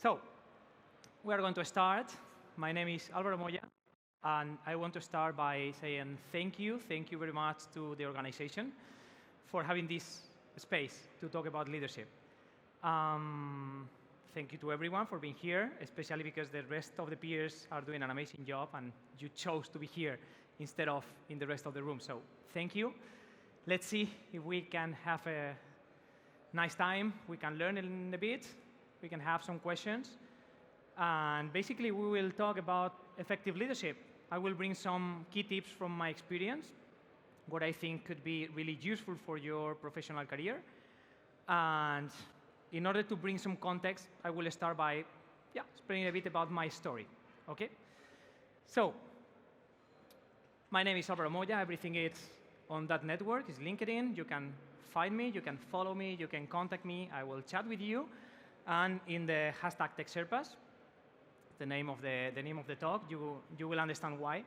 So, we are going to start. My name is Alvaro Moya, and I want to start by saying thank you very much to the organization for having this space to talk about leadership. Thank you to everyone for being here, especially because the rest of the peers are doing an amazing job, and you chose to be here instead of in the rest of the room. So, thank you. Let's see if we can have a nice time. We can learn a bit. We can have some questions. And basically, we will talk about effective leadership. I will bring some key tips from my experience, what I think could be really useful for your professional career. And in order to bring some context, I will start by explaining a bit about my story. Okay? So, my name is Alvaro Moya. Everything is on that network. It's LinkedIn. You can find me. You can follow me. You can contact me. I will chat with you. And in the hashtag #TechSherpas, the name of the talk, you will understand why.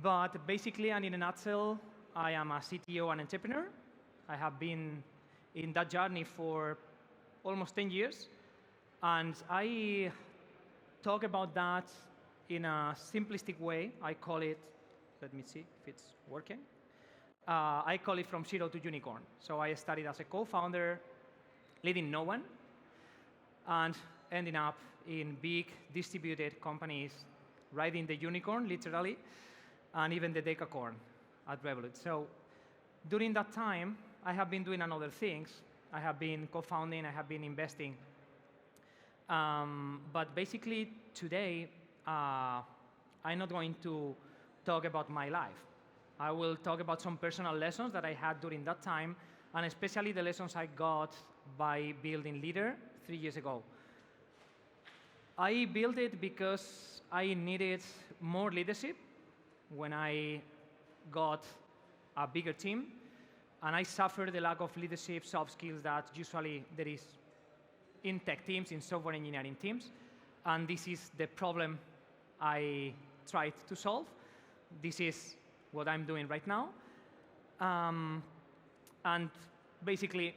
But basically, and in a nutshell, I am a CTO and entrepreneur. I have been in that journey for almost 10 years. And I talk about that in a simplistic way. I call it, let me see if it's working. I call it from zero to unicorn. So I started as a co-founder, leading no one, and ending up in big distributed companies, riding the unicorn, literally, and even the decacorn at Revolut. So during that time, I have been doing other things. I have been co-founding, I have been investing. But basically, today, I'm not going to talk about my life. I will talk about some personal lessons that I had during that time, and especially the lessons I got by building Leader 3 years ago. I built it because I needed more leadership when I got a bigger team, and I suffered the lack of leadership, soft skills that usually there is in tech teams, in software engineering teams, and this is the problem I tried to solve. This is what I'm doing right now. And basically,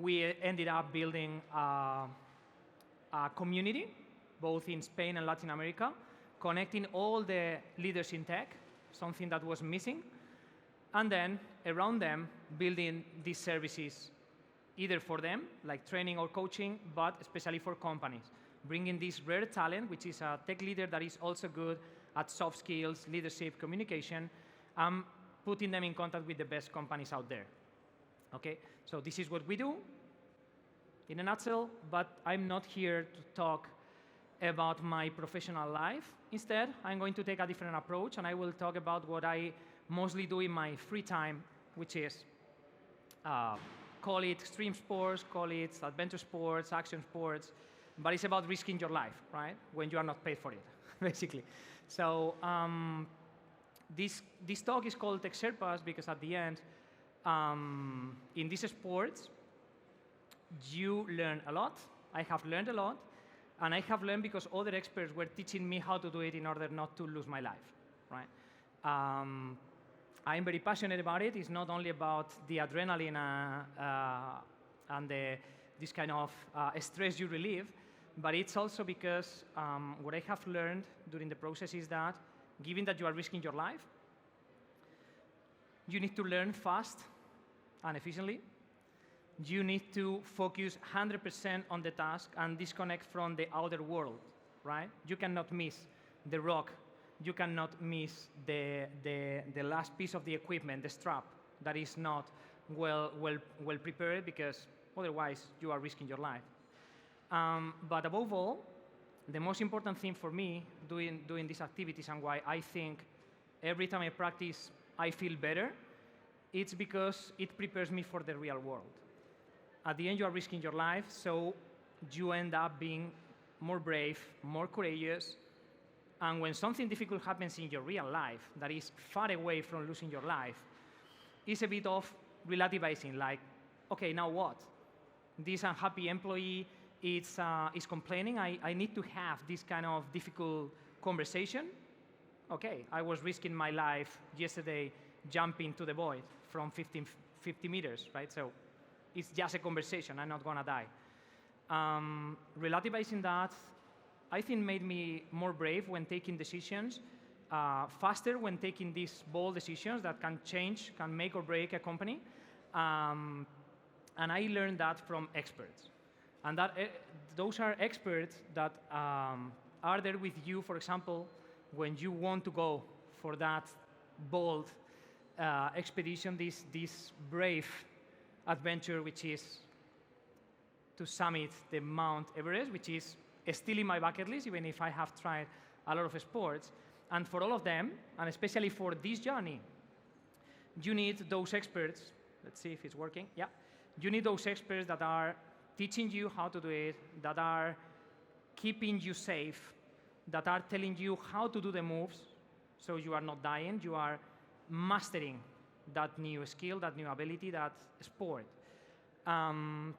we ended up building a community, both in Spain and Latin America, connecting all the leaders in tech, something that was missing, and then around them, building these services, either for them, like training or coaching, but especially for companies, bringing this rare talent, which is a tech leader that is also good at soft skills, leadership, communication, and putting them in contact with the best companies out there. Okay, so this is what we do in a nutshell, but I'm not here to talk about my professional life. Instead, I'm going to take a different approach, and I will talk about what I mostly do in my free time, which is call it extreme sports, call it adventure sports, action sports, but it's about risking your life, right, when you are not paid for it, basically. So this talk is called Tech Sherpas because at the end, in these sports, you learn a lot. I have learned a lot, and I have learned because other experts were teaching me how to do it in order not to lose my life, right? I'm very passionate about it. It's not only about the adrenaline and this kind of stress you relieve, but it's also because what I have learned during the process is that given that you are risking your life, you need to learn fast and efficiently. You need to focus 100% on the task and disconnect from the outer world, right? You cannot miss the rock. You cannot miss the last piece of the equipment, the strap, that is not well prepared, because otherwise you are risking your life. But above all, the most important thing for me doing these activities, and why I think every time I practice I feel better, it's because it prepares me for the real world. At the end, you are risking your life, so you end up being more brave, more courageous, and when something difficult happens in your real life that is far away from losing your life, it's a bit of relativizing, like, okay, now what? This unhappy employee is complaining. I need to have this kind of difficult conversation. Okay, I was risking my life yesterday jumping to the void from 50 meters, right? So it's just a conversation. I'm not going to die. Relativizing that I think made me more brave when taking decisions, faster when taking these bold decisions that can change, can make or break a company. And I learned that from experts. And those are experts that are there with you, for example, when you want to go for that bold expedition, this brave adventure, which is to summit the Mount Everest, which is still in my bucket list, even if I have tried a lot of sports. And for all of them, and especially for this journey, you need those experts. Let's see if it's working. Yeah. You need those experts that are teaching you how to do it, that are keeping you safe, that are telling you how to do the moves so you are not dying, you are mastering that new skill, that new ability, that sport. And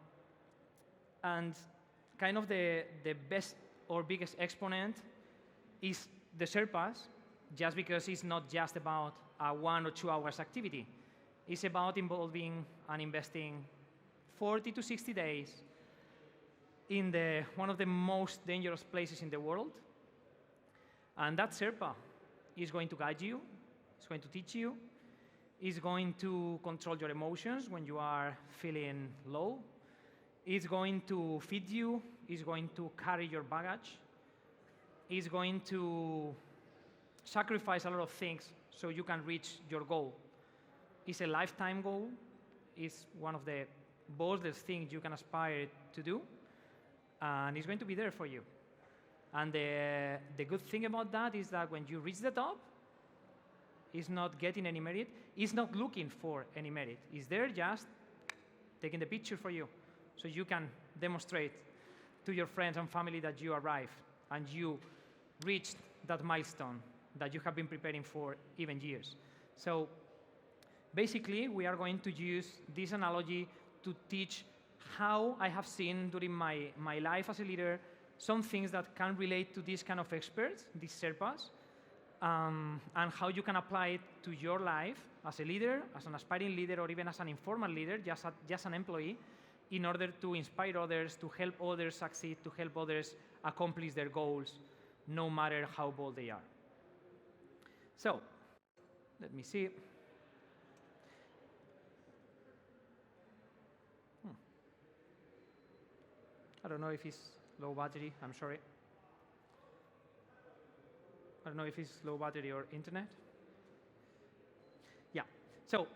kind of the best or biggest exponent is the Sherpas, just because it's not just about a 1 or 2 hours activity. It's about involving and investing 40 to 60 days in one of the most dangerous places in the world. And that Sherpa is going to guide you, it's going to teach you, is going to control your emotions when you are feeling low, is going to feed you, is going to carry your baggage, is going to sacrifice a lot of things so you can reach your goal. It's a lifetime goal. It's one of the boldest things you can aspire to do, and it's going to be there for you. And the good thing about that is that when you reach the top, it's not getting any merit. It's not looking for any merit. It's there just taking the picture for you so you can demonstrate to your friends and family that you arrived and you reached that milestone that you have been preparing for even years. So basically, we are going to use this analogy to teach how I have seen during my life as a leader some things that can relate to these kind of experts, these Sherpas, and how you can apply it to your life as a leader, as an aspiring leader, or even as an informal leader, just an employee, in order to inspire others, to help others succeed, to help others accomplish their goals, no matter how bold they are. So, let me see. I don't know if it's low battery, I'm sorry. I don't know if it's low battery or internet. Yeah, so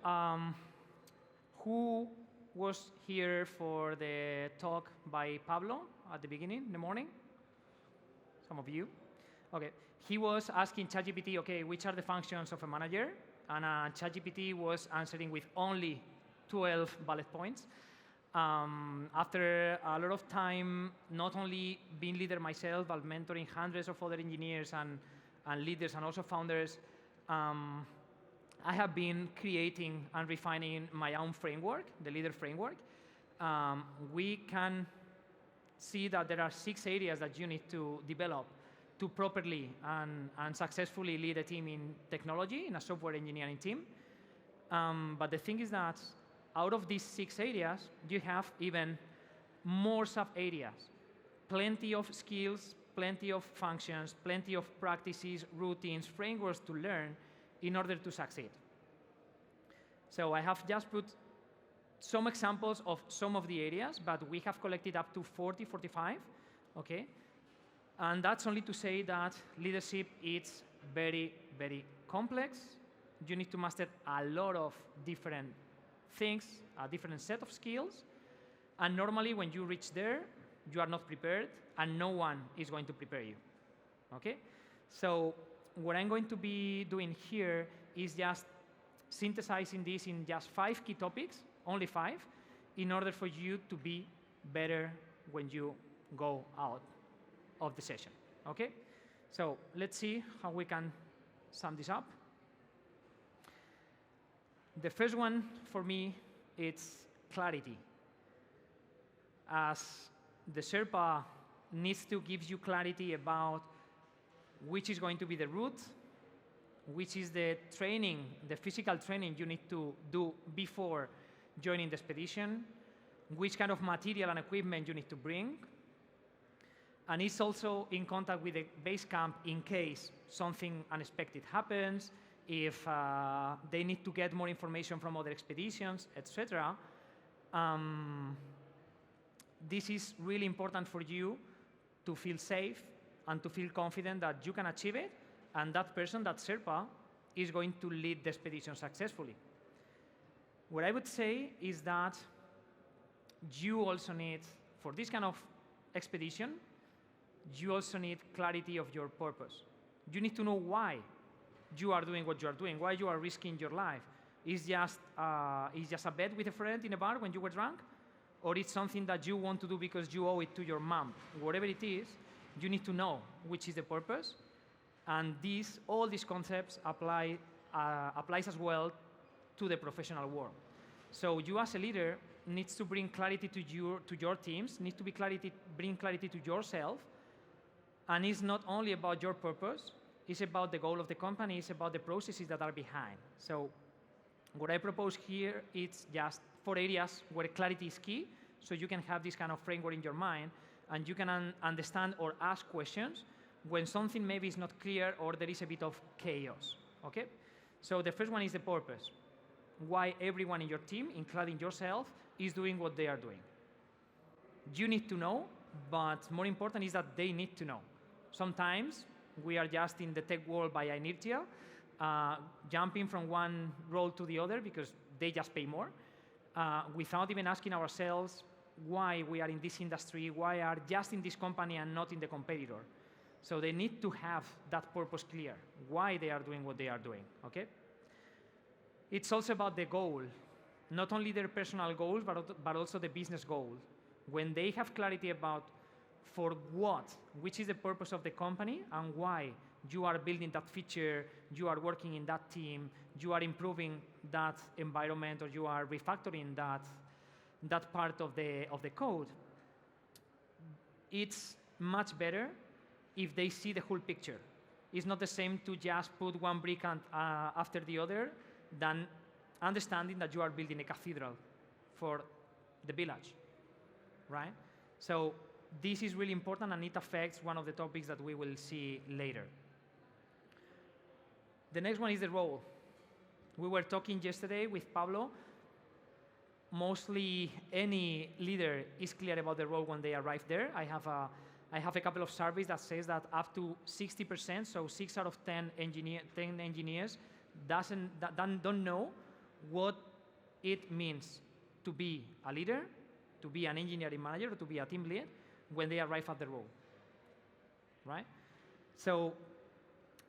who was here for the talk by Pablo at the beginning, in the morning? Some of you. Okay, he was asking ChatGPT, okay, which are the functions of a manager? And ChatGPT was answering with only 12 bullet points. After a lot of time, not only being leader myself, but mentoring hundreds of other engineers and leaders and also founders, I have been creating and refining my own framework, the leader framework. We can see that there are 6 areas that you need to develop to properly and successfully lead a team in technology, in a software engineering team. But the thing is that out of these 6 areas, you have even more sub-areas. Plenty of skills, plenty of functions, plenty of practices, routines, frameworks to learn in order to succeed. So I have just put some examples of some of the areas, but we have collected up to 40, 45, okay? And that's only to say that leadership is very, very complex. You need to master a lot of different things, a different set of skills, and normally when you reach there, you are not prepared, and no one is going to prepare you, okay? So what I'm going to be doing here is just synthesizing this in just 5 key topics, only 5, in order for you to be better when you go out of the session, okay? So let's see how we can sum this up. The first one for me, it's clarity. As the Sherpa needs to give you clarity about which is going to be the route, which is the training, the physical training you need to do before joining the expedition, which kind of material and equipment you need to bring, And it's also in contact with the base camp in case something unexpected happens, if they need to get more information from other expeditions, etc. This is really important for you to feel safe and to feel confident that you can achieve it, and that person, that Sherpa, is going to lead the expedition successfully. What I would say is that you also need, for this kind of expedition, you also need clarity of your purpose. You need to know why you are doing what you are doing, why you are risking your life. Is just a bet with a friend in a bar when you were drunk? Or it's something that you want to do because you owe it to your mom? Whatever it is, you need to know which is the purpose. And all these concepts applies as well to the professional world. So you as a leader needs to bring clarity to your teams, needs to bring clarity to yourself, and it's not only about your purpose, it's about the goal of the company, it's about the processes that are behind. So what I propose here is just 4 areas where clarity is key, so you can have this kind of framework in your mind, and you can understand or ask questions when something maybe is not clear or there is a bit of chaos, okay? So the first one is the purpose. Why everyone in your team, including yourself, is doing what they are doing. You need to know, but more important is that they need to know. Sometimes we are just in the tech world by inertia, jumping from one role to the other because they just pay more, without even asking ourselves why we are in this industry, why are just in this company and not in the competitor. So they need to have that purpose clear, why they are doing what they are doing, okay? It's also about the goal, not only their personal goals, but also the business goal. When they have clarity about for what, which is the purpose of the company and why you are building that feature, you are working in that team, you are improving that environment, or you are refactoring that part of the code, it's much better if they see the whole picture. It's not the same to just put one brick after the other than understanding that you are building a cathedral for the village, right? So this is really important, and it affects one of the topics that we will see later. The next one is the role. We were talking yesterday with Pablo. Mostly any leader is clear about the role when they arrive there. I have a couple of surveys that says that up to 60%, so 6 out of 10 engineers don't know what it means to be a leader, to be an engineering manager, or to be a team lead when they arrive at the role, right? So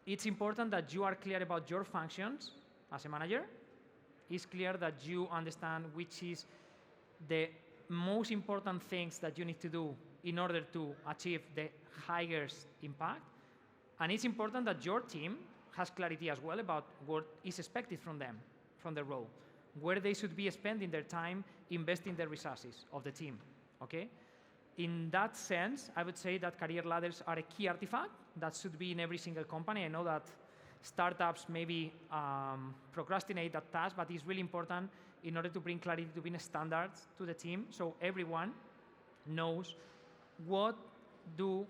it's important that you are clear about your functions as a manager. It's clear that you understand which is the most important things that you need to do in order to achieve the highest impact. And it's important that your team has clarity as well about what is expected from them, from the role, where they should be spending their time investing the resources of the team, okay? In that sense, I would say that career ladders are a key artifact that should be in every single company. I know that startups maybe procrastinate that task, but it's really important in order to bring clarity, to bring standards to the team, so everyone knows what do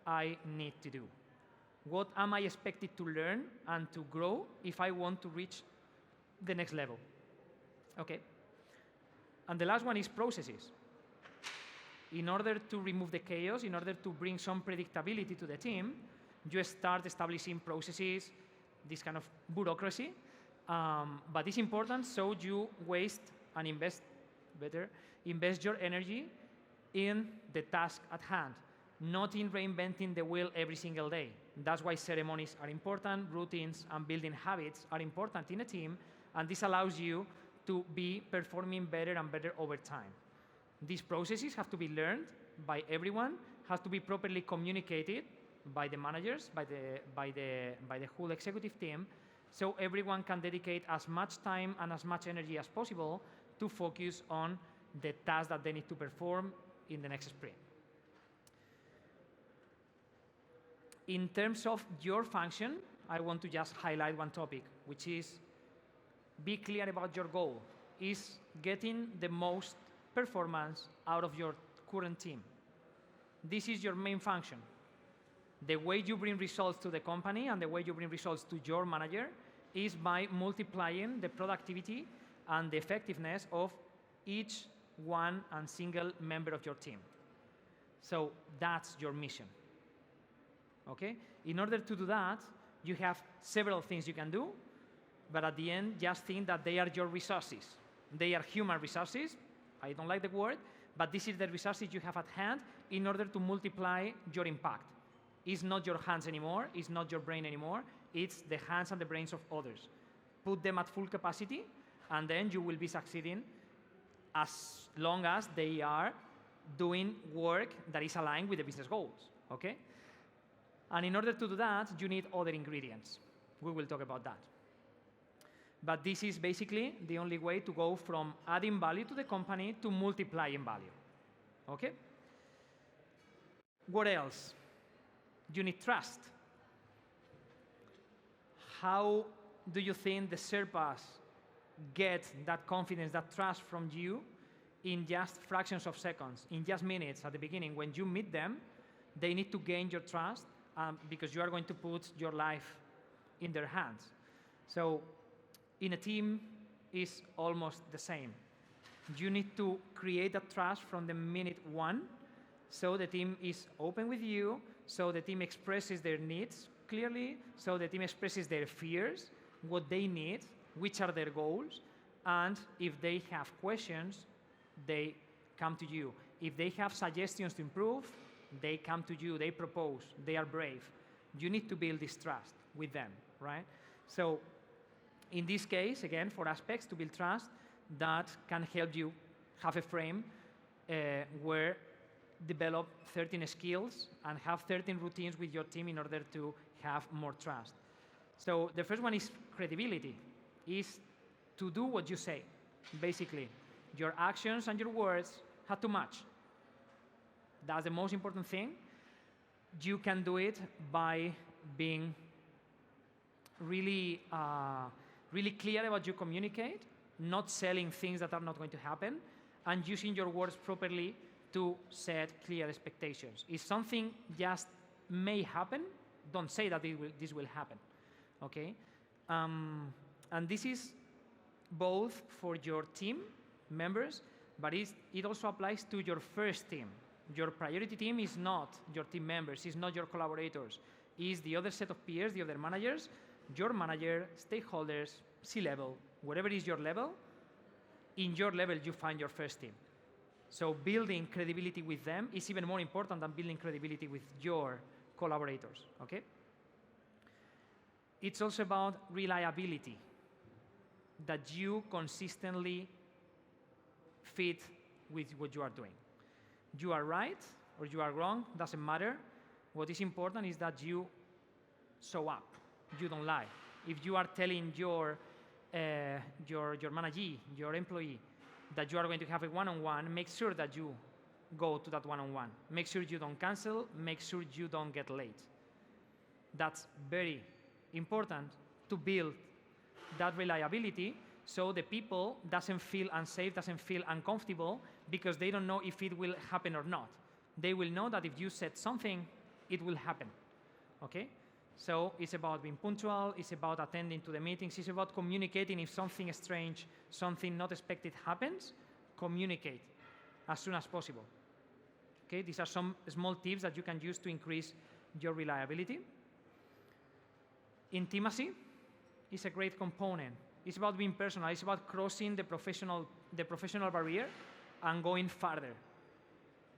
I need to do. What am I expected to learn and to grow if I want to reach the next level? Okay. And the last one is processes. In order to remove the chaos, in order to bring some predictability to the team, you start establishing processes, this kind of bureaucracy. But it's important so you waste and invest your energy in the task at hand, not in reinventing the wheel every single day. That's why ceremonies are important, routines and building habits are important in a team, and this allows you to be performing better and better over time. These processes have to be learned by everyone, have to be properly communicated by the managers, by the whole executive team, so everyone can dedicate as much time and as much energy as possible to focus on the tasks that they need to perform in the next sprint. In terms of your function, I want to just highlight one topic, which is be clear about your goal. Is getting the most performance out of your current team. this is your main function. The way you bring results to the company and the way you bring results to your manager is by multiplying the productivity and the effectiveness of each one and single member of your team. So that's your mission. Okay? In order to do that, you have several things you can do, but at the end, just think that they are your resources. They are human resources. I don't like the word, but this is the resources you have at hand in order to multiply your impact. It's not your hands anymore, it's not your brain anymore, it's the hands and the brains of others. Put them at full capacity, and then you will be succeeding as long as they are doing work that is aligned with the business goals, okay? And in order to do that, you need other ingredients. We will talk about that. But this is basically the only way to go from adding value to the company to multiplying value, okay? What else? You need trust. How do you think the Sherpas get that confidence, that trust from you in just fractions of seconds, in just minutes at the beginning? When you meet them, they need to gain your trust because you are going to put your life in their hands. So in a team, it's almost the same. You need to create that trust from the minute one, so the team is open with you, so the team expresses their needs clearly, so the team expresses their fears, what they need, which are their goals, and if they have questions, they come to you. If they have suggestions to improve, they come to you, they propose, they are brave. You need to build this trust with them, right? So in this case, again, for aspects to build trust, that can help you have a frame where develop 13 skills and have 13 routines with your team in order to have more trust. So the first one is credibility, is to do what you say. Basically, your actions and your words have to match. That's the most important thing. You can do it by being really, really clear about what you communicate, not selling things that are not going to happen, and using your words properly to set clear expectations. If something just may happen, don't say that this will happen, okay? And this is both for your team members, but it also applies to your first team. Your priority team is not your team members, it's not your collaborators, it's the other set of peers, the other managers, your manager, stakeholders, C-level, whatever is your level, in your level you find your first team. So building credibility with them is even more important than building credibility with your collaborators, okay? It's also about reliability, that you consistently fit with what you are doing. You are right or you are wrong, doesn't matter. What is important is that you show up, you don't lie. If you are telling your managee, your employee, that you are going to have a one-on-one, make sure that you go to that one-on-one. Make sure you don't cancel, make sure you don't get late. That's very important to build that reliability so the people doesn't feel unsafe, doesn't feel uncomfortable because they don't know if it will happen or not. They will know that if you said something, it will happen, okay? So it's about being punctual, it's about attending to the meetings, it's about communicating if something strange, something not expected happens, communicate as soon as possible. Okay, these are some small tips that you can use to increase your reliability. Intimacy is a great component. It's about being personal, it's about crossing the professional barrier and going farther.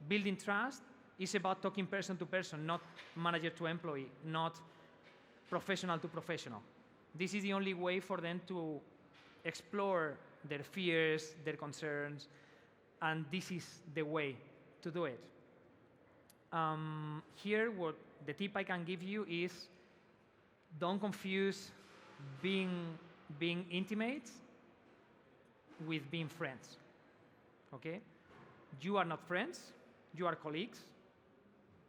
Building trust is about talking person to person, not manager to employee, not professional to professional. This is the only way for them to explore their fears, their concerns, and this is the way to do it. Here, what the tip I can give you is don't confuse being intimate with being friends, okay? You are not friends, you are colleagues,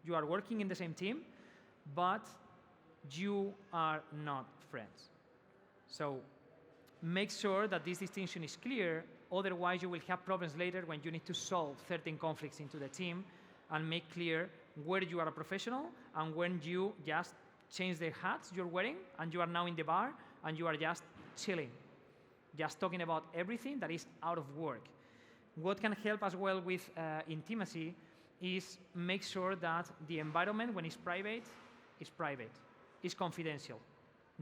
you are working in the same team, but you are not friends. So make sure that this distinction is clear, otherwise you will have problems later when you need to solve certain conflicts into the team and make clear where you are a professional and when you just change the hats you're wearing and you are now in the bar and you are just chilling, just talking about everything that is out of work. What can help as well with intimacy is make sure that the environment, when it's private, is confidential.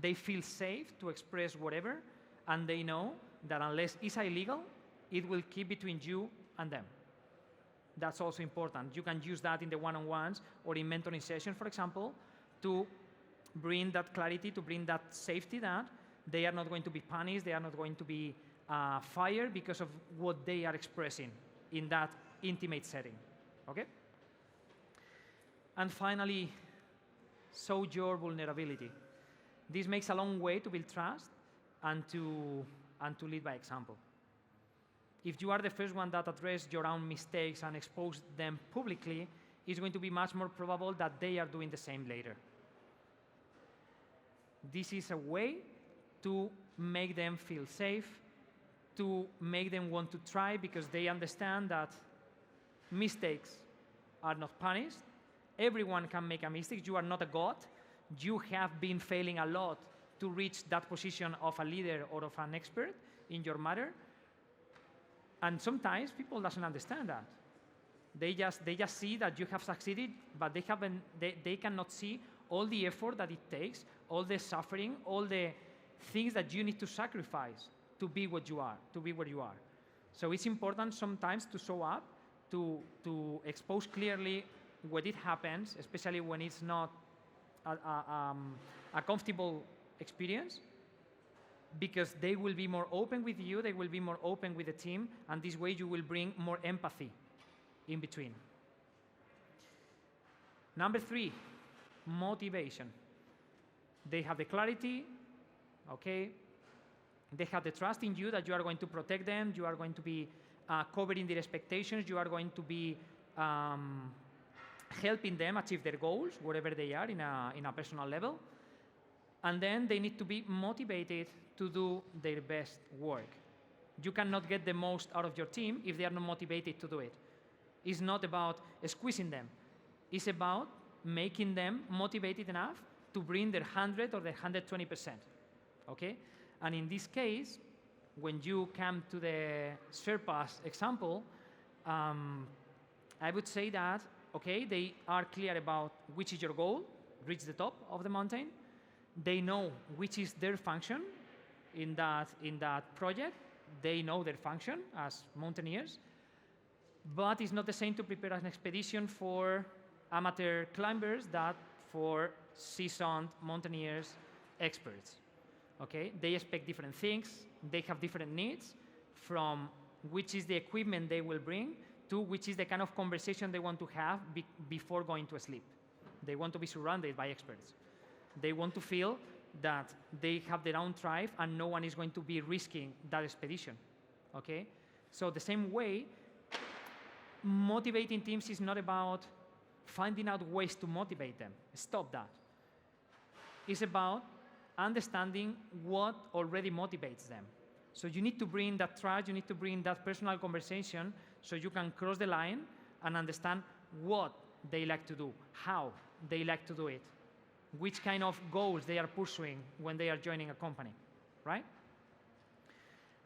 They feel safe to express whatever, and they know that unless it's illegal, it will keep between you and them. That's also important. You can use that in the one-on-ones or in mentoring sessions, for example, to bring that clarity, to bring that safety that they are not going to be punished, they are not going to be fired because of what they are expressing in that intimate setting, okay? And finally, show your vulnerability. This makes a long way to build trust and to lead by example. If you are the first one that address your own mistakes and expose them publicly, it's going to be much more probable that they are doing the same later. This is a way to make them feel safe, to make them want to try because they understand that mistakes are not punished. Everyone can make a mistake. You are not a god. You have been failing a lot to reach that position of a leader or of an expert in your matter. And sometimes people doesn't understand that. They just see that you have succeeded, but they cannot see all the effort that it takes, all the suffering, all the things that you need to sacrifice to be what you are, to be where you are. So it's important sometimes to show up, to expose clearly when it happens, especially when it's not a comfortable experience, because they will be more open with you, they will be more open with the team, and this way you will bring more empathy in between. Number 3, motivation. They have the clarity, okay? They have the trust in you that you are going to protect them, you are going to be covering their expectations, you are going to be helping them achieve their goals, wherever they are in a personal level. And then they need to be motivated to do their best work. You cannot get the most out of your team if they are not motivated to do it. It's not about squeezing them. It's about making them motivated enough to bring their 100 or their 120%, okay? And in this case, when you come to the Sherpas example, I would say that, okay, they are clear about which is your goal, reach the top of the mountain. They know which is their function in that project. They know their function as mountaineers, but it's not the same to prepare an expedition for amateur climbers that for seasoned mountaineers, experts. Okay, they expect different things. They have different needs, from which is the equipment they will bring to which is the kind of conversation they want to have before going to sleep. They want to be surrounded by experts. They want to feel that they have their own tribe and no one is going to be risking that expedition, okay? So the same way, motivating teams is not about finding out ways to motivate them. Stop that. It's about understanding what already motivates them. So you need to bring that trust, you need to bring that personal conversation so you can cross the line and understand what they like to do, how they like to do it, which kind of goals they are pursuing when they are joining a company, right?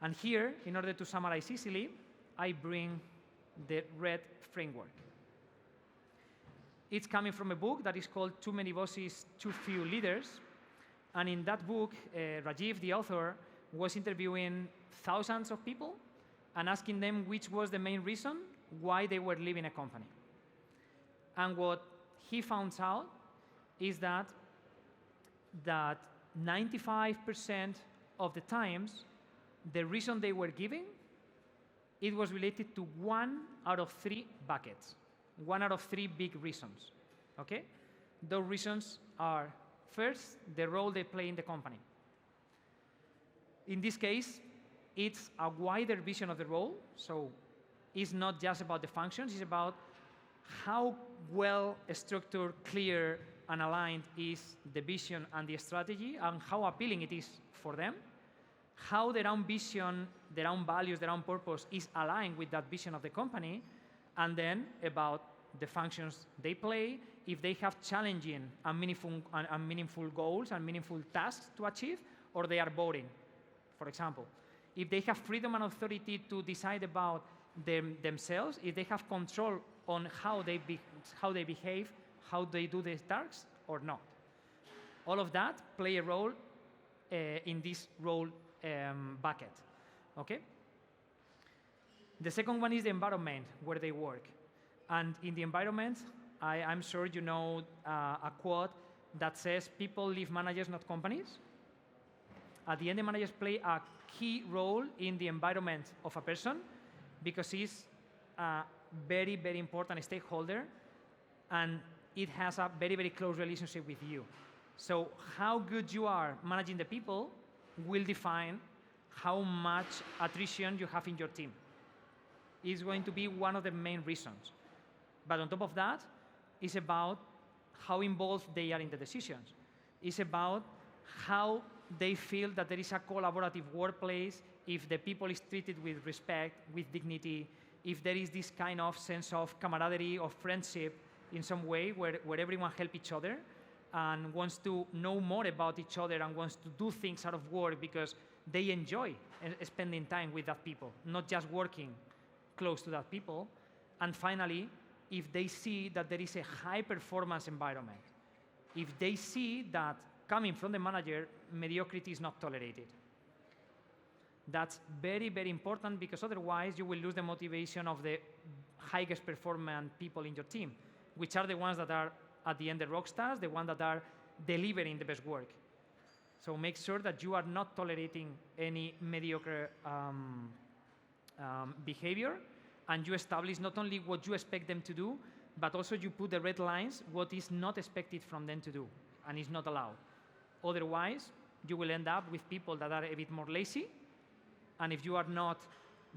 And here, in order to summarize easily, I bring the RED framework. It's coming from a book that is called Too Many Bosses, Too Few Leaders. And in that book, Rajiv, the author, was interviewing thousands of people and asking them which was the main reason why they were leaving a company. And what he found out is that 95% of the times, the reason they were giving, it was related to 1 out of 3 buckets, 1 out of 3 big reasons, okay? Those reasons are, first, the role they play in the company. In this case, it's a wider vision of the role, so it's not just about the functions, it's about how well structured, clear, and aligned is the vision and the strategy, and how appealing it is for them, how their own vision, their own values, their own purpose is aligned with that vision of the company, and then about the functions they play, if they have challenging and meaningful goals and meaningful tasks to achieve, or they are boring, for example. If they have freedom and authority to decide about themselves, if they have control on how they behave, how they do their tasks, or not. All of that play a role in this role bucket, okay? The second one is the environment where they work. And in the environment, I'm sure you know a quote that says, people leave managers, not companies. At the end, the managers play a key role in the environment of a person because he's a very, very important stakeholder, and it has a very, very close relationship with you. So how good you are managing the people will define how much attrition you have in your team. It's going to be one of the main reasons. But on top of that, it's about how involved they are in the decisions. It's about how they feel that there is a collaborative workplace, if the people is treated with respect, with dignity, if there is this kind of sense of camaraderie or friendship in some way where everyone helps each other and wants to know more about each other and wants to do things out of work because they enjoy spending time with that people, not just working close to that people. And finally, if they see that there is a high performance environment, if they see that coming from the manager, mediocrity is not tolerated. That's very, very important because otherwise you will lose the motivation of the highest performing people in your team, which are the ones that are at the end the rock stars, the ones that are delivering the best work. So make sure that you are not tolerating any mediocre behavior, and you establish not only what you expect them to do, but also you put the red lines, what is not expected from them to do and is not allowed. Otherwise, you will end up with people that are a bit more lazy, and if you are not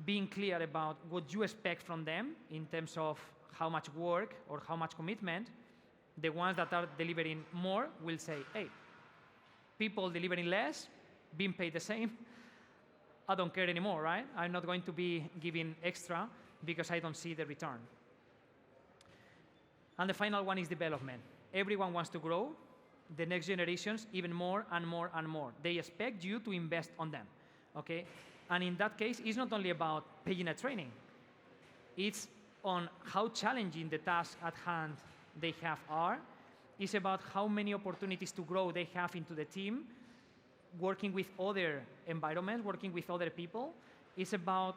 being clear about what you expect from them in terms of how much work or how much commitment, the ones that are delivering more will say, hey, people delivering less, being paid the same, I don't care anymore, right? I'm not going to be giving extra because I don't see the return. And the final one is development. Everyone wants to grow, the next generations even more and more and more. They expect you to invest on them, okay? And in that case, it's not only about paying a training. It's on how challenging the tasks at hand they have are. It's about how many opportunities to grow they have into the team, working with other environments, working with other people. It's about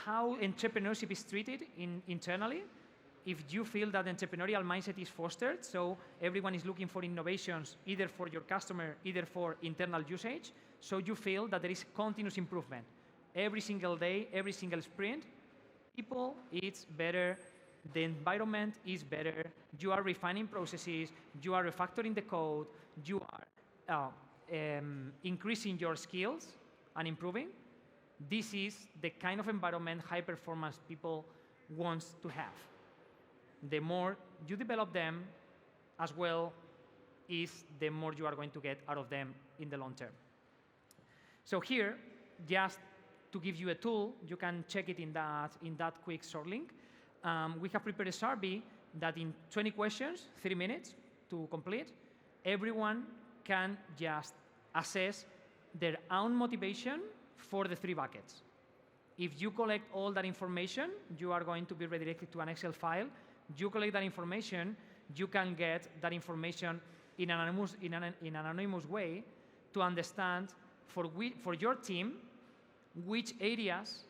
how entrepreneurship is treated internally. If you feel that entrepreneurial mindset is fostered, so everyone is looking for innovations, either for your customer, either for internal usage, so you feel that there is continuous improvement. Every single day, every single sprint, people, it's better, the environment is better, you are refining processes, you are refactoring the code, you are increasing your skills and improving. This is the kind of environment high performance people want to have. The more you develop them, as well, is the more you are going to get out of them in the long term. So here, just to give you a tool, you can check it in that quick short link. We have prepared a survey that in 20 questions, 3 minutes to complete, everyone can just assess their own motivation for the 3 buckets. If you collect all that information, you are going to be redirected to an Excel file. You collect that information, you can get that information in an anonymous way to understand for your team which areas,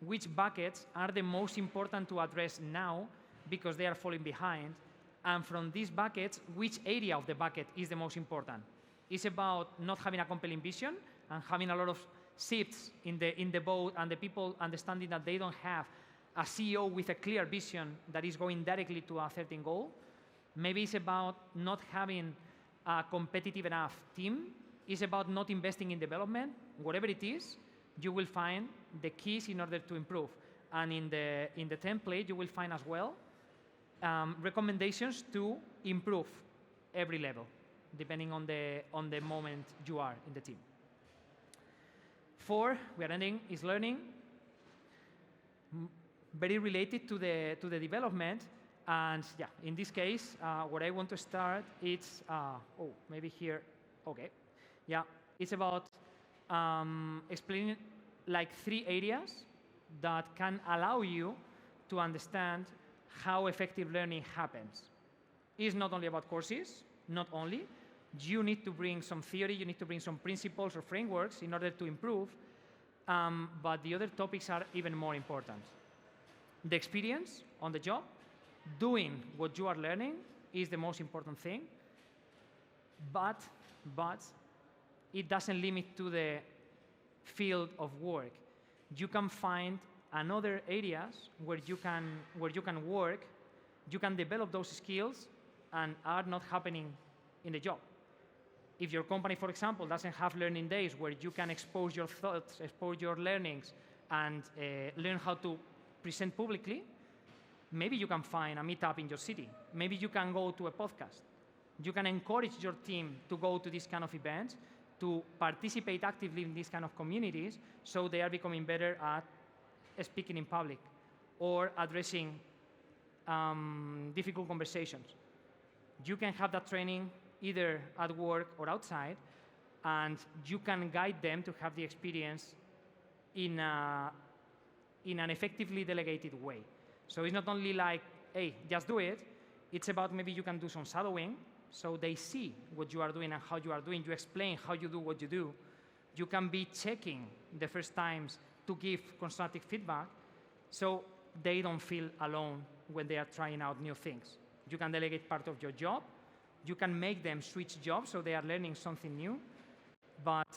which buckets are the most important to address now because they are falling behind, and from these buckets, which area of the bucket is the most important. It's about not having a compelling vision and having a lot of shifts in the boat, and the people understanding that they don't have a CEO with a clear vision that is going directly to a certain goal. Maybe it's about not having a competitive enough team. It's about not investing in development. Whatever it is, you will find the keys in order to improve. And in the template, you will find as well recommendations to improve every level, depending on the moment you are in the team. 4, we are ending, is learning. very related to the development. And yeah, in this case, what I want to start, it's, oh, maybe here, okay. Yeah, it's about explaining like 3 areas that can allow you to understand how effective learning happens. It's not only about courses, not only. You need to bring some theory, you need to bring some principles or frameworks in order to improve, but the other topics are even more important. The experience on the job, doing what you are learning is the most important thing, but it doesn't limit to the field of work. You can find another areas where you can work, you can develop those skills and are not happening in the job. If your company, for example, doesn't have learning days where you can expose your thoughts, expose your learnings, and learn how to present publicly, maybe you can find a meetup in your city. Maybe you can go to a podcast. You can encourage your team to go to these kind of events, to participate actively in these kind of communities, so they are becoming better at speaking in public or addressing difficult conversations. You can have that training either at work or outside, and you can guide them to have the experience in an effectively delegated way. So it's not only like, hey, just do it. It's about maybe you can do some shadowing, so they see what you are doing and how you are doing. You explain how you do what you do. You can be checking the first times to give constructive feedback, so they don't feel alone when they are trying out new things. You can delegate part of your job. You can make them switch jobs so they are learning something new, but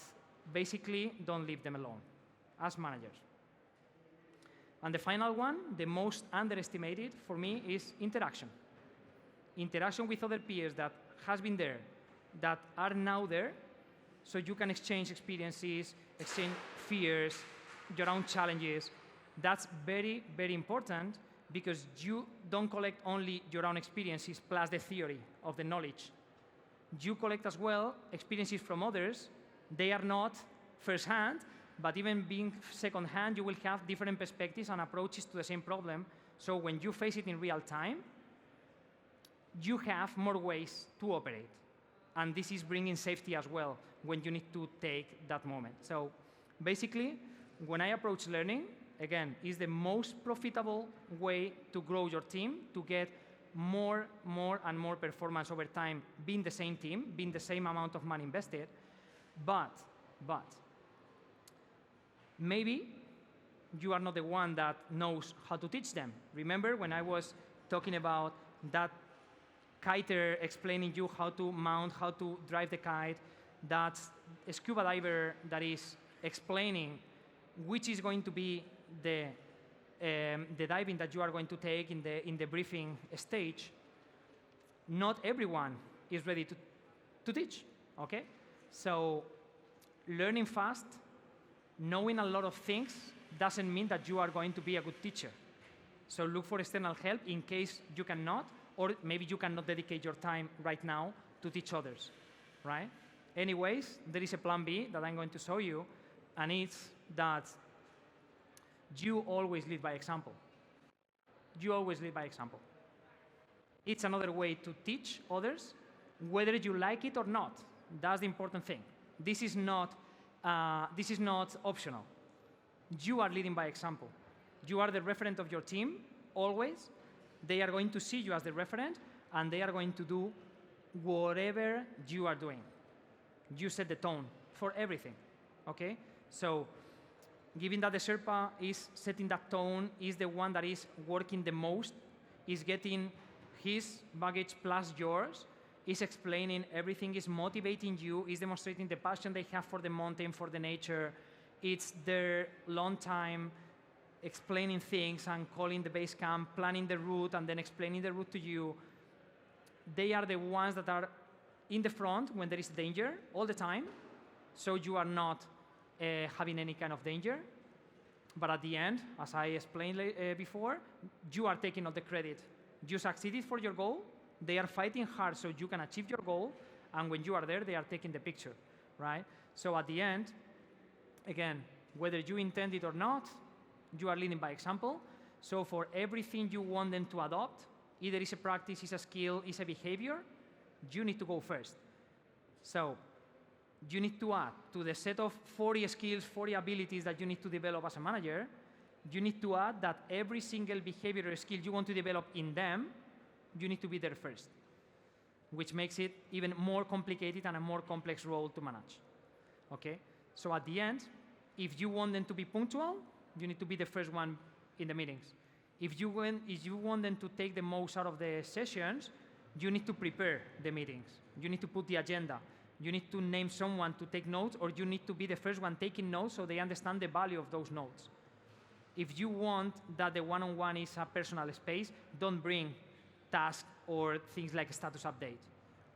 basically don't leave them alone as managers. And the final one, the most underestimated for me, is interaction. Interaction with other peers that has been there, that are now there, so you can exchange experiences, exchange fears, your own challenges. That's very, very important, because you don't collect only your own experiences plus the theory of the knowledge. You collect as well experiences from others. They are not first-hand, but even being second-hand, you will have different perspectives and approaches to the same problem. So when you face it in real time, you have more ways to operate. And this is bringing safety as well when you need to take that moment. So basically, when I approach learning, again, is the most profitable way to grow your team, to get more and more performance over time, being the same team, being the same amount of money invested. But maybe you are not the one that knows how to teach them. Remember when I was talking about that kiter explaining you how to mount, how to drive the kite, that scuba diver that is explaining which is going to be the diving that you are going to take in the briefing stage. Not everyone is ready to teach, okay? So learning fast, knowing a lot of things doesn't mean that you are going to be a good teacher. So look for external help in case you cannot, or maybe you cannot dedicate your time right now to teach others, right? Anyways, there is a plan B that I'm going to show you, and it's that you always lead by example. You always lead by example. It's another way to teach others, whether you like it or not. That's the important thing. This is not optional. You are leading by example. You are the referent of your team, always. They are going to see you as the referent, and they are going to do whatever you are doing. You set the tone for everything, okay? So given that the Sherpa is setting that tone, is the one that is working the most, is getting his baggage plus yours, is explaining everything, is motivating you, is demonstrating the passion they have for the mountain, for the nature. It's their long time explaining things and calling the base camp, planning the route, and then explaining the route to you. They are the ones that are in the front when there is danger all the time, so you are not having any kind of danger. But at the end, as I explained before, you are taking all the credit. You succeeded for your goal. They are fighting hard so you can achieve your goal. And when you are there, they are taking the picture, right? So at the end, again, whether you intend it or not, you are leading by example. So for everything you want them to adopt, either it's a practice, it's a skill, it's a behavior, you need to go first. So you need to add to the set of 40 skills, 40 abilities that you need to develop as a manager, you need to add that every single behavior or skill you want to develop in them, you need to be there first, which makes it even more complicated and a more complex role to manage. Okay? So at the end, if you want them to be punctual, you need to be the first one in the meetings. If you want them to take the most out of the sessions, you need to prepare the meetings. You need to put the agenda. You need to name someone to take notes, or you need to be the first one taking notes so they understand the value of those notes. If you want that the one-on-one is a personal space, don't bring tasks or things like a status update.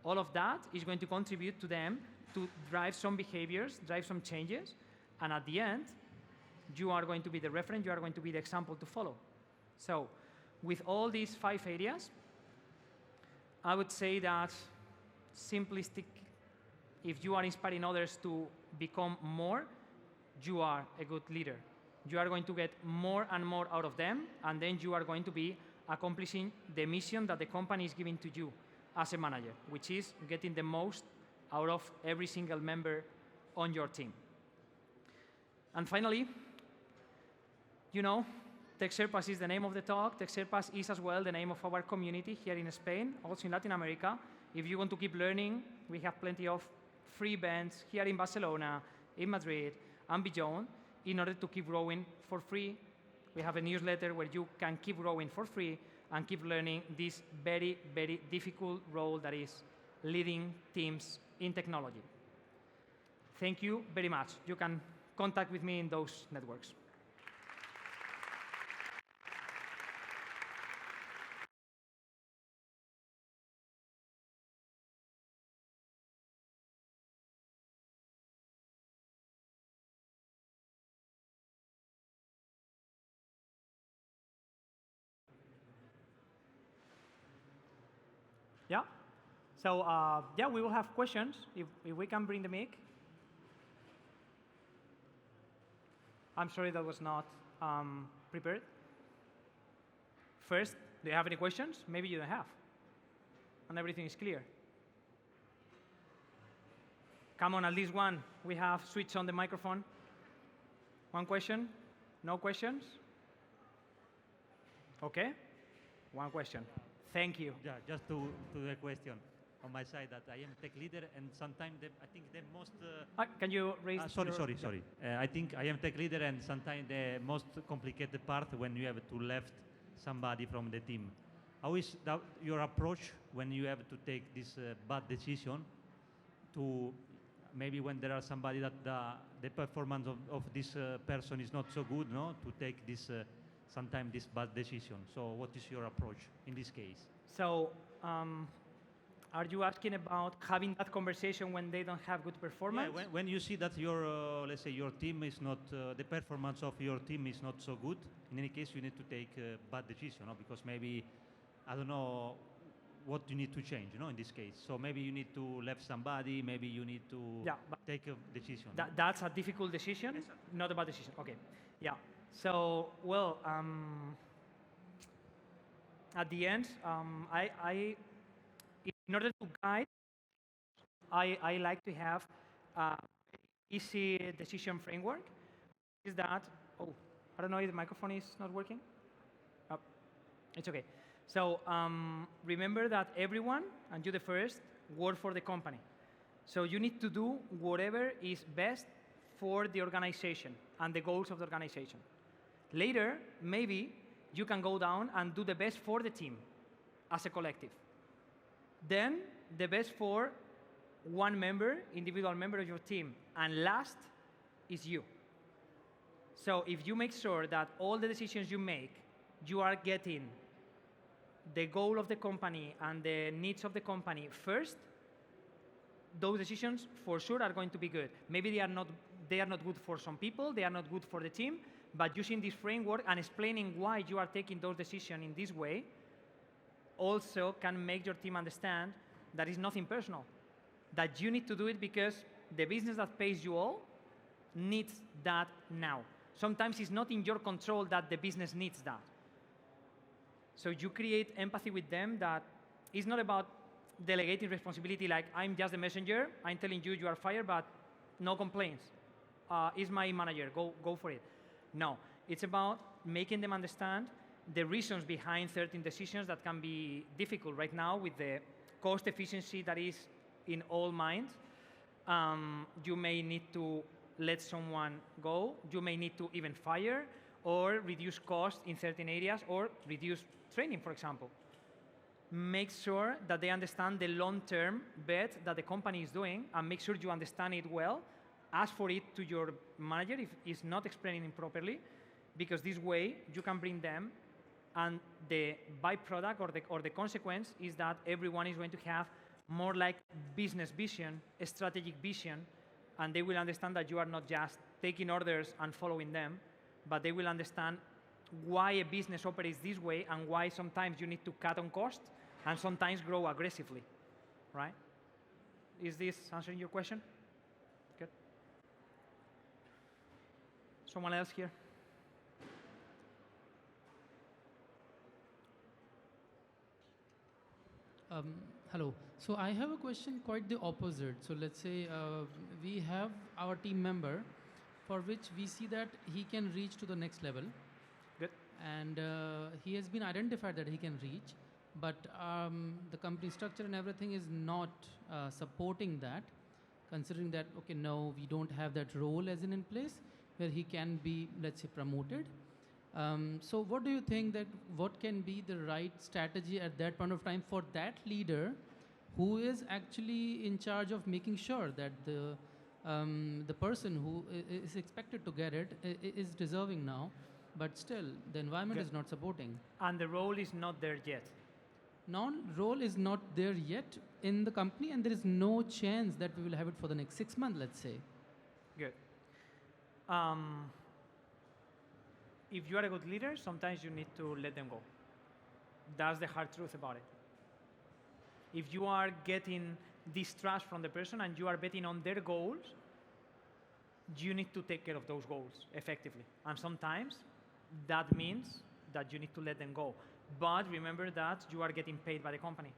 All of that is going to contribute to them to drive some behaviors, drive some changes, and at the end, you are going to be the reference, you are going to be the example to follow. So with all these 5 areas, I would say that simplistic, if you are inspiring others to become more, you are a good leader. You are going to get more and more out of them, and then you are going to be accomplishing the mission that the company is giving to you as a manager, which is getting the most out of every single member on your team. And finally, you know, Tech Sherpas is the name of the talk. Tech Sherpas is as well the name of our community here in Spain, also in Latin America. If you want to keep learning, we have plenty of free events here in Barcelona, in Madrid, and beyond, in order to keep growing for free. We have a newsletter where you can keep growing for free and keep learning this very, very difficult role that is leading teams in technology. Thank you very much. You can contact with me in those networks. Yeah. So yeah, we will have questions if we can bring the mic. I'm sorry that was not prepared. First, do you have any questions? Maybe you don't have, and everything is clear. Come on, at least one. We have switched on the microphone. One question? No questions? Okay. One question. Thank you. Yeah, just to the question on my side that I am tech leader and sometimes I think the most... can you raise... sorry. I think I am tech leader and sometimes the most complicated part when you have to left somebody from the team. How is that your approach when you have to take this bad decision to maybe when there are somebody that the performance of this person is not so good, no, to take this sometimes this bad decision. So what is your approach in this case? So are you asking about having that conversation when they don't have good performance? Yeah, when you see that your, let's say your team is not, the performance of your team is not so good, in any case you need to take a bad decision, no? Because maybe, I don't know, what you need to change, you know, in this case. So maybe you need to leave somebody, maybe you need to take a decision. That's a difficult decision, yes, not a bad decision. Okay, yeah. So, well, at the end, in order to guide, I like to have an easy decision framework. Is that, I don't know if the microphone is not working. Oh, it's okay. So remember that everyone, and you the first, work for the company. So you need to do whatever is best for the organization and the goals of the organization. Later, maybe you can go down and do the best for the team as a collective. Then the best for one member, individual member of your team. And last is you. So if you make sure that all the decisions you make, you are getting the goal of the company and the needs of the company first, those decisions for sure are going to be good. Maybe they are not good for some people, they are not good for the team, but using this framework and explaining why you are taking those decisions in this way also can make your team understand that it's nothing personal, that you need to do it because the business that pays you all needs that now. Sometimes it's not in your control that the business needs that. So you create empathy with them that is not about delegating responsibility like I'm just the messenger, I'm telling you you are fired, but no complaints. Is my manager, go for it. No, it's about making them understand the reasons behind certain decisions that can be difficult right now with the cost efficiency that is in all minds. You may need to let someone go, you may need to even fire, or reduce costs in certain areas, or reduce training, for example. Make sure that they understand the long-term bet that the company is doing, and make sure you understand it well. Ask for it to your manager if he's not explaining it properly, because this way you can bring them, and the byproduct or the consequence is that everyone is going to have more like business vision, a strategic vision, and they will understand that you are not just taking orders and following them, but they will understand why a business operates this way and why sometimes you need to cut on cost and sometimes grow aggressively, right? Is this answering your question? Good. Someone else here? Hello. So I have a question quite the opposite. So let's say we have our team member for which we see that he can reach to the next level. Good. And he has been identified that he can reach, but the company structure and everything is not supporting that, considering that, okay, no, we don't have that role as in place where he can be, let's say, promoted. So what do you think that what can be the right strategy at that point of time for that leader who is actually in charge of making sure that the person who is expected to get it is deserving now, but still the environment is not supporting. And the role is not there yet. Non-role is not there yet in the company, and there is no chance that we will have it for the next 6 months, let's say. Good. If you are a good leader, sometimes you need to let them go. That's the hard truth about it. If you are getting distrust from the person and you are betting on their goals, you need to take care of those goals effectively. And sometimes that means that you need to let them go. But remember that you are getting paid by the company.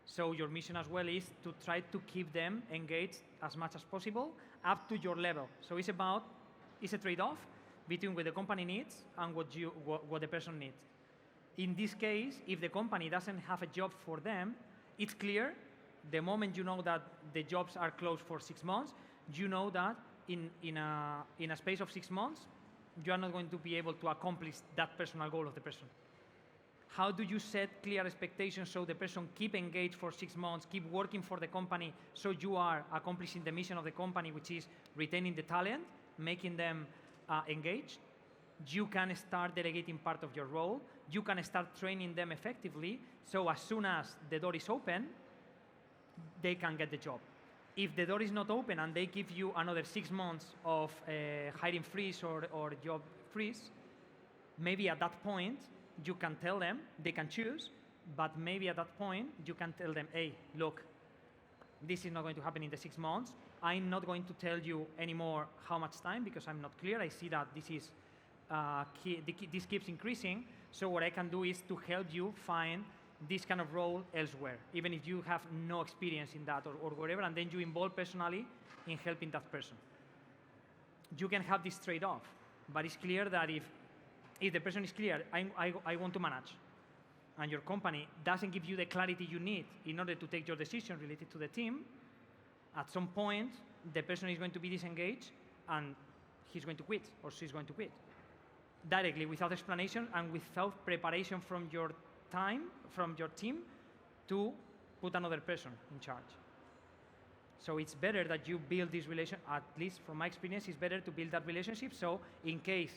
So your mission as well is to try to keep them engaged as much as possible up to your level. So it's a trade-off between what the company needs and what the person needs. In this case, if the company doesn't have a job for them, it's clear the moment you know that the jobs are closed for 6 months, you know that in a space of 6 months, you are not going to be able to accomplish that personal goal of the person. How do you set clear expectations so the person keep engaged for 6 months, keep working for the company, so you are accomplishing the mission of the company, which is retaining the talent, making them engaged? You can start delegating part of your role. You can start training them effectively, so as soon as the door is open, they can get the job. If the door is not open and they give you another 6 months of hiring freeze or job freeze, maybe at that point, you can tell them, they can choose, but maybe at that point, you can tell them, hey, look, this is not going to happen in the 6 months. I'm not going to tell you anymore how much time because I'm not clear. I see that this is this keeps increasing. So what I can do is to help you find this kind of role elsewhere, even if you have no experience in that or whatever, and then you involve personally in helping that person. You can have this trade-off, but it's clear that if the person is clear, I want to manage, and your company doesn't give you the clarity you need in order to take your decision related to the team, at some point, the person is going to be disengaged and he's going to quit or she's going to quit. Directly, without explanation and without preparation from your team to put another person in charge. So it's better that you build this relation, at least from my experience, it's better to build that relationship so in case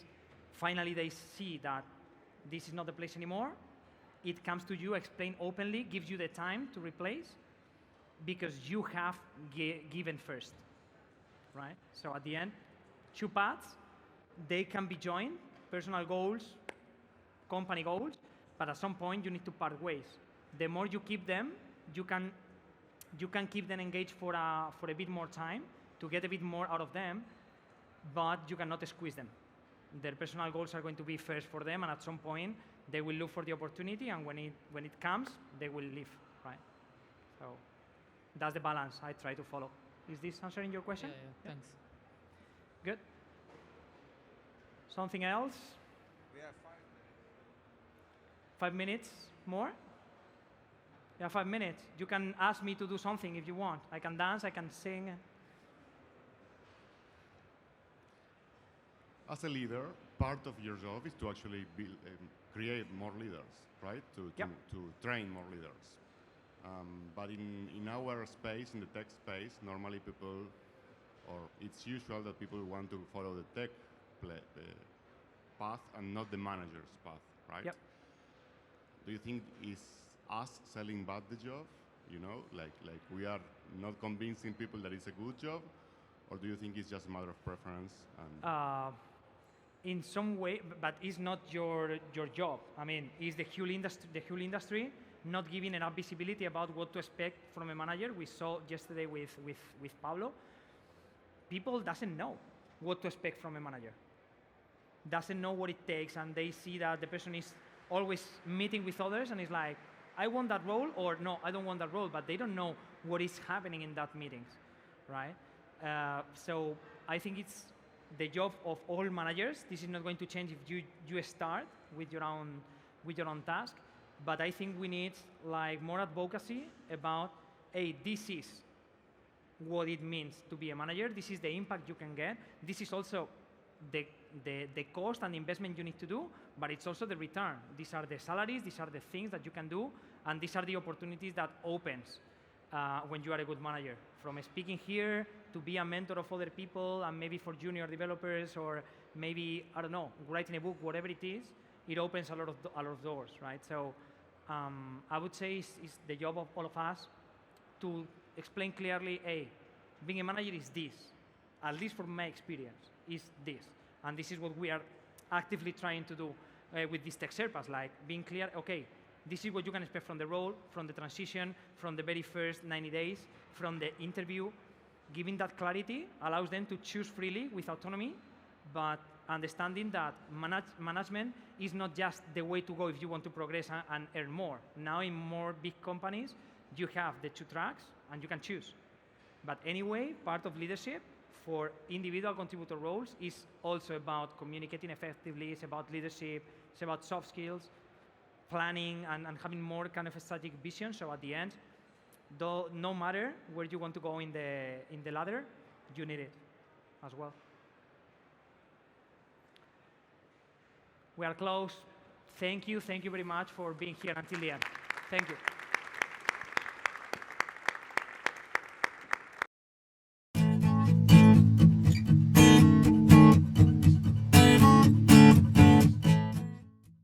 finally they see that this is not the place anymore, it comes to you, explain openly, gives you the time to replace, because you have given first, right? So at the end, 2 paths, they can be joined, personal goals, company goals, but at some point you need to part ways. The more you keep them, you can keep them engaged for a bit more time to get a bit more out of them, but you cannot squeeze them. their personal goals are going to be first for them, and at some point they will look for the opportunity, and when it comes, they will leave, right? So that's the balance I try to follow. Is this answering your question? Yeah. Thanks. Good. Something else? We have 5 minutes more? Yeah, 5 minutes. You can ask me to do something if you want. I can dance, I can sing. As a leader, part of your job is to actually create more leaders, right? Yep. To train more leaders. But in our space, in the tech space, normally people, or it's usual that people want to follow the tech path and not the manager's path, right? Yep. Do you think is us selling bad the job? You know, like we are not convincing people that it's a good job, or do you think it's just a matter of preference? And In some way, but it's not your job. I mean, it's the whole industry not giving enough visibility about what to expect from a manager. We saw yesterday with Pablo. People doesn't know what to expect from a manager. Doesn't know what it takes, and they see that the person is always meeting with others, and is like, I want that role, or no, I don't want that role, but they don't know what is happening in that meetings, right? So I think it's the job of all managers. This is not going to change if you start with your own task, but I think we need like more advocacy about, hey, this is what it means to be a manager. This is the impact you can get. This is also the cost and investment you need to do, but it's also the return. These are the salaries, these are the things that you can do, and these are the opportunities that opens when you are a good manager. From speaking here to be a mentor of other people, and maybe for junior developers, or maybe, I don't know, writing a book, whatever it is, it opens a lot of doors, right? So I would say it's the job of all of us to explain clearly, hey, being a manager is this, at least from my experience, is this. And this is what we are actively trying to do with these tech Sherpas, like being clear, okay, this is what you can expect from the role, from the transition, from the very first 90 days, from the interview. Giving that clarity allows them to choose freely with autonomy, but understanding that management is not just the way to go if you want to progress and earn more. Now in more big companies, you have the 2 tracks and you can choose. But anyway, part of leadership for individual contributor roles is also about communicating effectively, it's about leadership, it's about soft skills, planning, and having more kind of a strategic vision. So at the end, though, no matter where you want to go in the ladder, you need it as well. We are close. Thank you very much for being here until the end. Thank you.